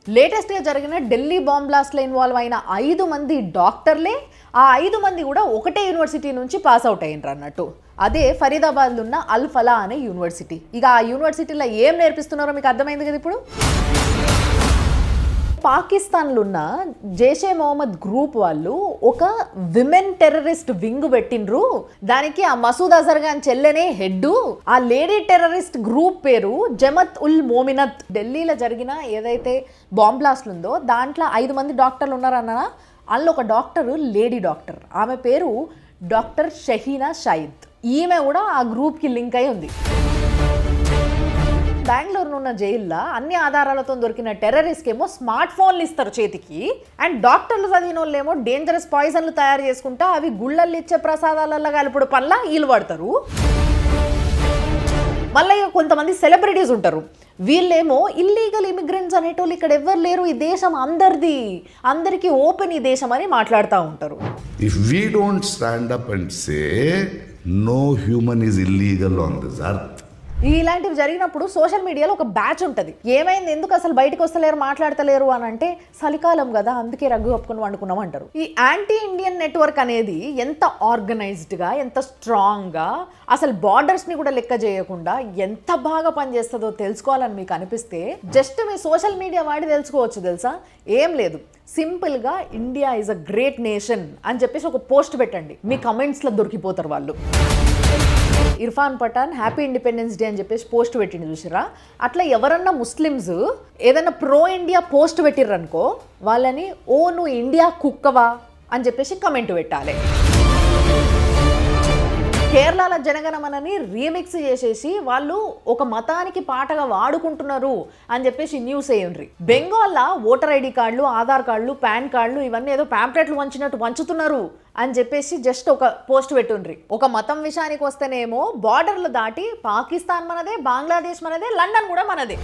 లేటెస్ట్గా జరిగిన Delhi bomb బ్లాస్ట్లో involve అయిన 5 మంది డాక్టర్లే ఆ 5 మంది కూడా ఒకటే యూనివర్సిటీ నుంచి పాస్ అవుట్ అయ్యిండ్రు అన్నట్టు. అదే ఫరీదాబాద్లో ఉన్న అల్ ఫలా అనే యూనివర్సిటీ. ఇక ఆ యూనివర్సిటీలో ఏం నేర్పిస్తున్నారో మీకు అర్థమైంది కదా ఇప్పుడు. పాకిస్తాన్లో ఉన్న జైషే మొహమ్మద్ గ్రూప్ వాళ్ళు ఒక విమెన్ టెర్రరిస్ట్ వింగ్ పెట్టిండ్రు. దానికి ఆ మసూద్ అజర్ ఖాన్ చెల్లెనే హెడ్. ఆ లేడీ టెర్రరిస్ట్ గ్రూప్ పేరు జమత్ ఉల్ మోమినత్. ఢిల్లీలో జరిగిన ఏదైతే బాంబ్ బ్లాస్ట్ ఉందో దాంట్లో 5 మంది డాక్టర్లు ఉన్నారన్న. అందులో ఒక డాక్టర్ లేడీ డాక్టర్, ఆమె పేరు డాక్టర్ షహీనా షాయిద్. ఈమె కూడా ఆ గ్రూప్కి లింక్ అయి ఉంది. బెంగళూరులో ఉన్న జైల్లో అన్ని ఆధారాలతో దొరికిన టెర్రరిస్ట్కి ఏమో స్మార్ట్ ఫోన్లు ఇస్తారు చేతికి. అండ్ డాక్టర్లు చదివిన వాళ్ళు ఏమో డేంజరస్ పాయిజన్లు తయారు చేసుకుంటా అవి గుళ్ళల్లో ఇచ్చే ప్రసాదాలలో కలుపుడు పనుల వీలు పడతారు. మళ్ళీ కొంతమంది సెలబ్రిటీస్ ఉంటారు, వీళ్ళేమో ఇల్లీగల్ ఇమిగ్రెంట్స్ అనేటోళ్ళు ఇక్కడ ఎవ్వరు లేరు, ఈ దేశం అందరిది, అందరికీ ఓపెన్ ఈ దేశం అని మాట్లాడుతూ ఉంటారు. If we don't stand up and say no human is illegal on this earth. ఇలాంటివి జరిగినప్పుడు సోషల్ మీడియాలో ఒక బ్యాచ్ ఉంటుంది, ఏమైంది ఎందుకు అసలు బయటకు వస్తలేరు మాట్లాడతలేరు అని అంటే చలికాలం కదా అందుకే రగ్గు కప్పుకొని వండుకున్నాం అంటారు. ఈ యాంటీ ఇండియన్ నెట్వర్క్ అనేది ఎంత ఆర్గనైజ్డ్గా, ఎంత స్ట్రాంగ్గా, అసలు బార్డర్స్ని కూడా లెక్క చేయకుండా ఎంత బాగా పనిచేస్తుందో తెలుసుకోవాలని మీకు అనిపిస్తే జస్ట్ మీ సోషల్ మీడియా వాడి తెలుసుకోవచ్చు. తెలుసా, ఏం లేదు, సింపుల్గా India is a great nation అని చెప్పేసి ఒక పోస్ట్ పెట్టండి, మీ కమెంట్స్లో దొరికిపోతారు వాళ్ళు. Irfan Pathan happy independence day అని చెప్పేసి పోస్ట్ పెట్టిండు చూసిరా. అట్లా ఎవరన్నా ముస్లిమ్స్ ఏదైనా ప్రో ఇండియా పోస్ట్ పెట్టిర్రు అనుకో, వాళ్ళని ఓ నువ్వు ఇండియా కుక్కవా అని చెప్పేసి కమెంట్ పెట్టాలి. కేరళలో జనగణమనని రీమిక్స్ చేసేసి వాళ్ళు ఒక మతానికి పాటగా వాడుకుంటున్నారు అని చెప్పేసి న్యూస్ అయ్యిండ్రి. బెంగాల్లో ఓటర్ ఐడి కార్డులు, ఆధార్ కార్డులు, పాన్ కార్డులు ఇవన్నీ ఏదో ప్యాంప్లెట్లు వంచినట్టు వంచుతున్నారు అని చెప్పేసి జస్ట్ ఒక పోస్ట్ పెట్టుండ్రి. ఒక మతం విషయానికి వస్తేనేమో బార్డర్లు దాటి పాకిస్తాన్ మనదే, బంగ్లాదేశ్ మనదే, లండన్ కూడా మనదే.